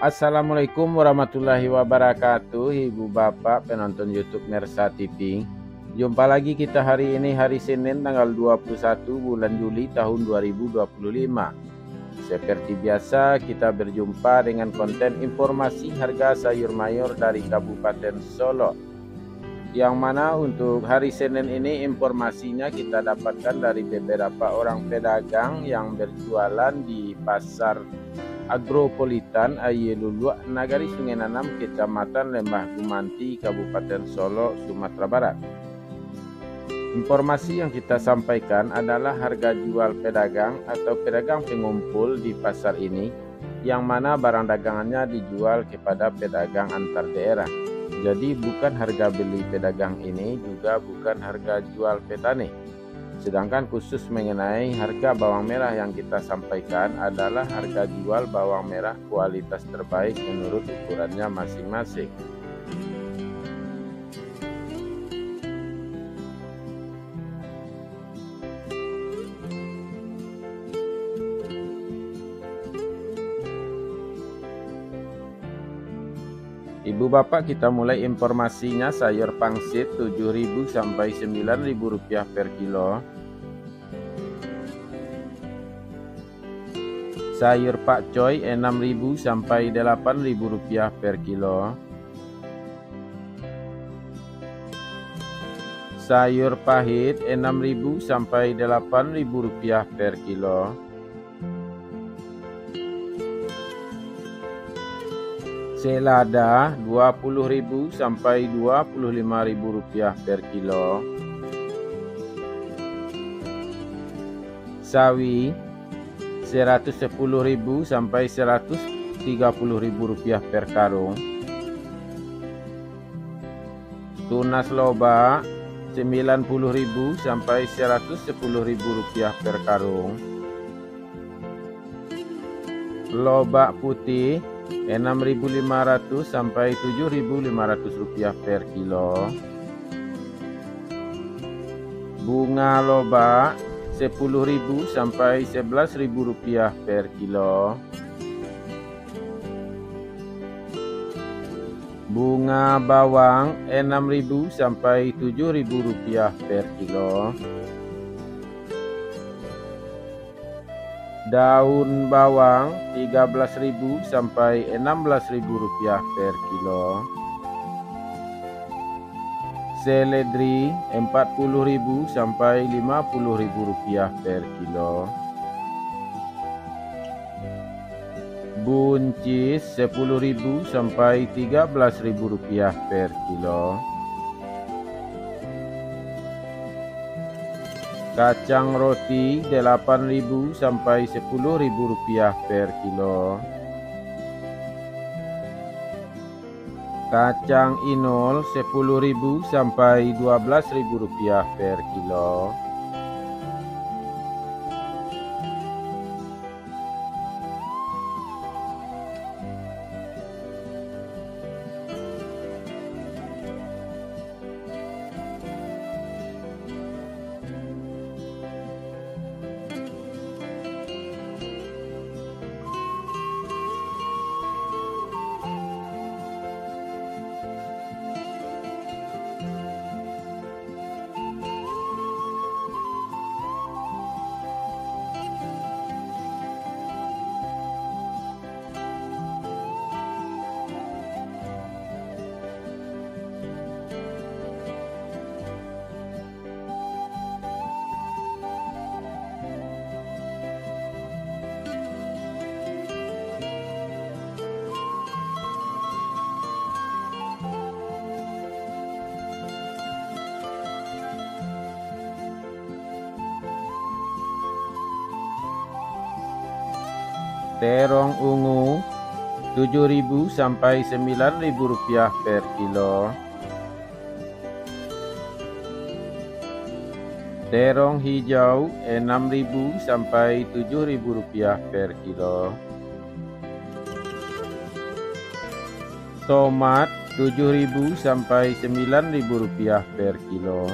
Assalamualaikum warahmatullahi wabarakatuh, Ibu Bapak penonton YouTube Mersa TV. Jumpa lagi kita hari ini, hari Senin tanggal 21 bulan Juli tahun 2025. Seperti biasa kita berjumpa dengan konten informasi harga sayur mayur dari Kabupaten Solo. Yang mana untuk hari Senin ini informasinya kita dapatkan dari beberapa orang pedagang yang berjualan di pasar Agropolitan Ayeluluak Nagari Sungai Nanam, Kecamatan Lembah Gumanti, Kabupaten Solo, Sumatera Barat. Informasi yang kita sampaikan adalah harga jual pedagang atau pedagang pengumpul di pasar ini, yang mana barang dagangannya dijual kepada pedagang antar daerah. Jadi bukan harga beli pedagang ini, juga bukan harga jual petani. Sedangkan khusus mengenai harga bawang merah yang kita sampaikan adalah harga jual bawang merah kualitas terbaik menurut ukurannya masing-masing. Ibu Bapak, kita mulai informasinya. Sayur pangsit 7.000 sampai 9.000 rupiah per kilo. Sayur pakcoy 6.000 sampai 8.000 rupiah per kilo. Sayur pahit 6.000 sampai 8.000 rupiah per kilo. Selada 20.000 sampai 25.000 rupiah per kilo. Sawi 110.000 sampai 130.000 rupiah per karung. Tunas loba 90.000 sampai 110.000 rupiah per karung. Lobak putih 6.500 sampai 7.500 rupiah per kilo. Bunga loba 10.000 sampai 11.000 rupiah per kilo. Bunga bawang 6.000 sampai 7.000 rupiah per kilo. Daun bawang 13.000 sampai 16.000 rupiah per kilo. Seledri 40.000 sampai 50.000 rupiah per kilo. Buncis 10.000 sampai 13.000 rupiah per kilo. Kacang roti 8.000 sampai 10.000 rupiah per kilo. Kacang inul 10.000 sampai 12.000 rupiah per kilo. Terong ungu 7.000 sampai 9.000 rupiah per kilo. Terong hijau 6.000 sampai 7.000 rupiah per kilo. Tomat 7.000 sampai 9.000 rupiah per kilo.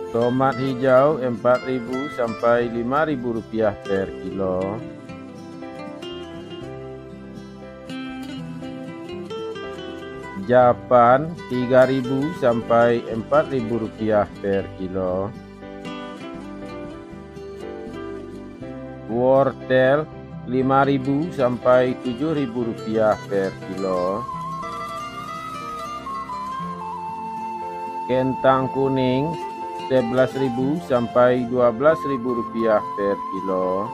Tomat hijau 4.000 sampai Rp5.000 per kilo. Japan Rp3.000 sampai Rp4.000 per kilo. Wortel Rp5.000 sampai Rp7.000 per kilo. Kentang kuning Rp11.000 sampai Rp12.000 per kilo.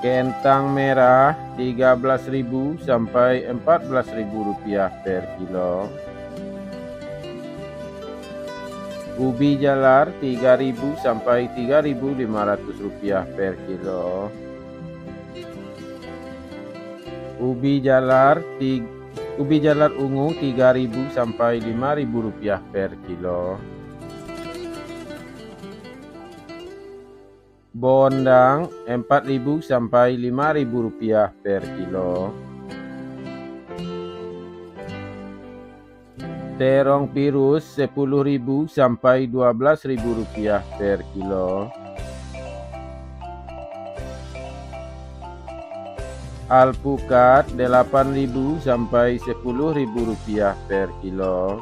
Kentang merah Rp13.000 sampai Rp14.000 per kilo. Ubi jalar Rp3.000 sampai Rp3.500 per kilo. Ubi jalar ungu Rp3.000 sampai Rp5.000 per kilo. Bondang Rp4.000 sampai Rp5.000 per kilo. Terong pirus Rp10.000 sampai Rp12.000 per kilo. Alpukat Rp8.000 sampai Rp10.000 per kilo.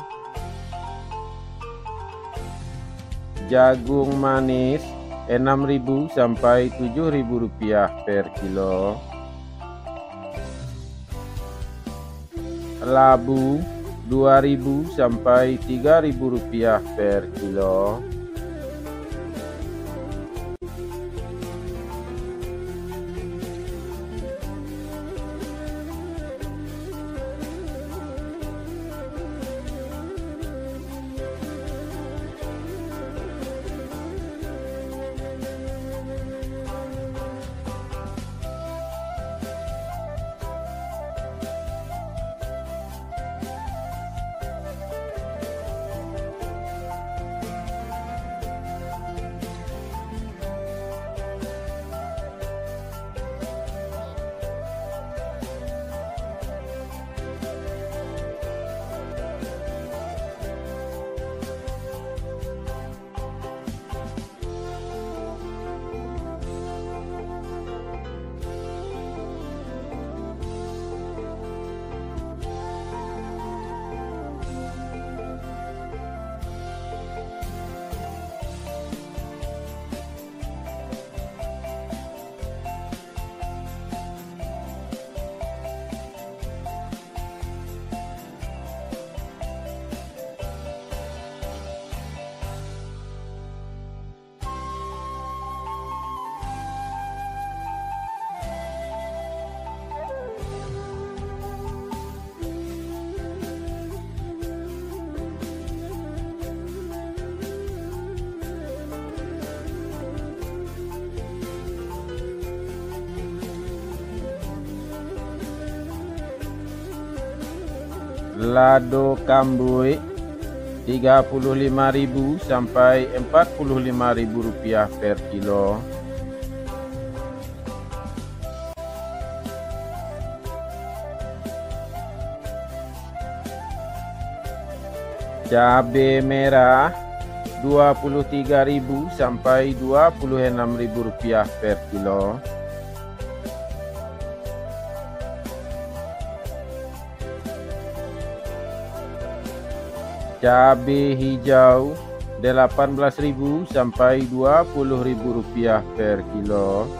Jagung manis Rp6.000 sampai Rp7.000 per kilo. Labu Rp2.000 sampai Rp3.000 per kilo. Lado kambui Rp35.000 sampai Rp45.000 per kilo. Cabai merah Rp23.000 sampai Rp26.000 per kilo. Cabai hijau Rp18.000 sampai Rp20.000 per kilo.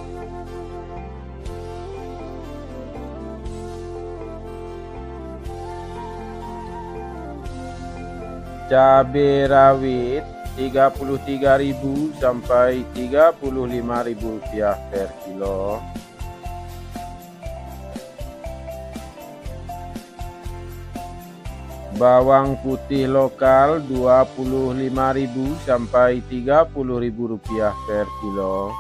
Cabai rawit Rp33.000 sampai Rp35.000 per kilo. Bawang putih lokal Rp25.000 sampai Rp30.000 per kilo.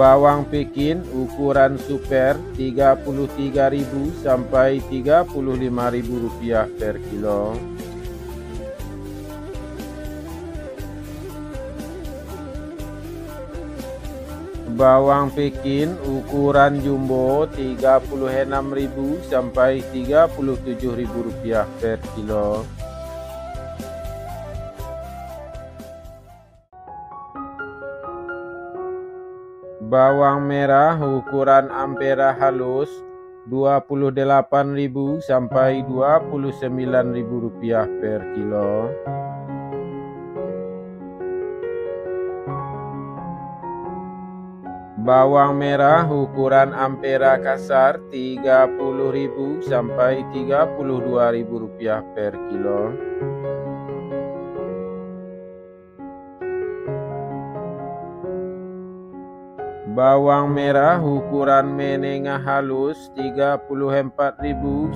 Bawang Pekin ukuran super Rp33.000 sampai Rp35.000 per kilo. Bawang Pekin ukuran jumbo 36.000 sampai 37.000 rupiah per kilo. Bawang merah ukuran ampera halus 28.000 sampai 29.000 rupiah per kilo. Bawang merah ukuran ampera kasar 30.000 sampai 32.000 rupiah per kilo. Bawang merah ukuran menengah halus 34.000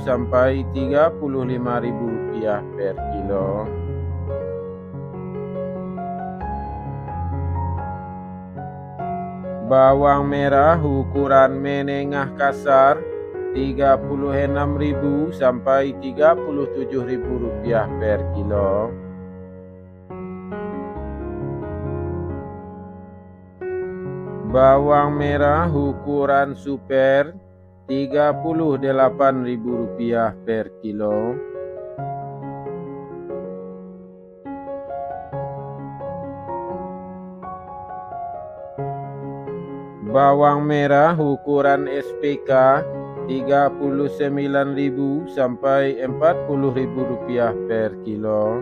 sampai 35.000 rupiah per kilo. Bawang merah ukuran menengah kasar 36.000 sampai 37.000 rupiah per kilo. Bawang merah ukuran super 38.000 rupiah per kilo. Bawang merah ukuran SPK 39.000 sampai 40.000 rupiah per kilo.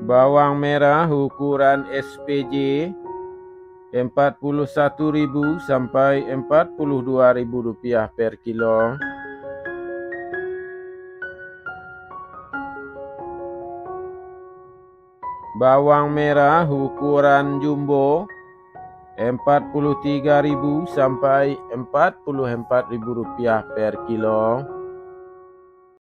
Bawang merah ukuran SPJ 41.000 sampai 42.000 rupiah per kilo. Bawang merah ukuran jumbo 43.000 sampai 44.000 rupiah per kilo.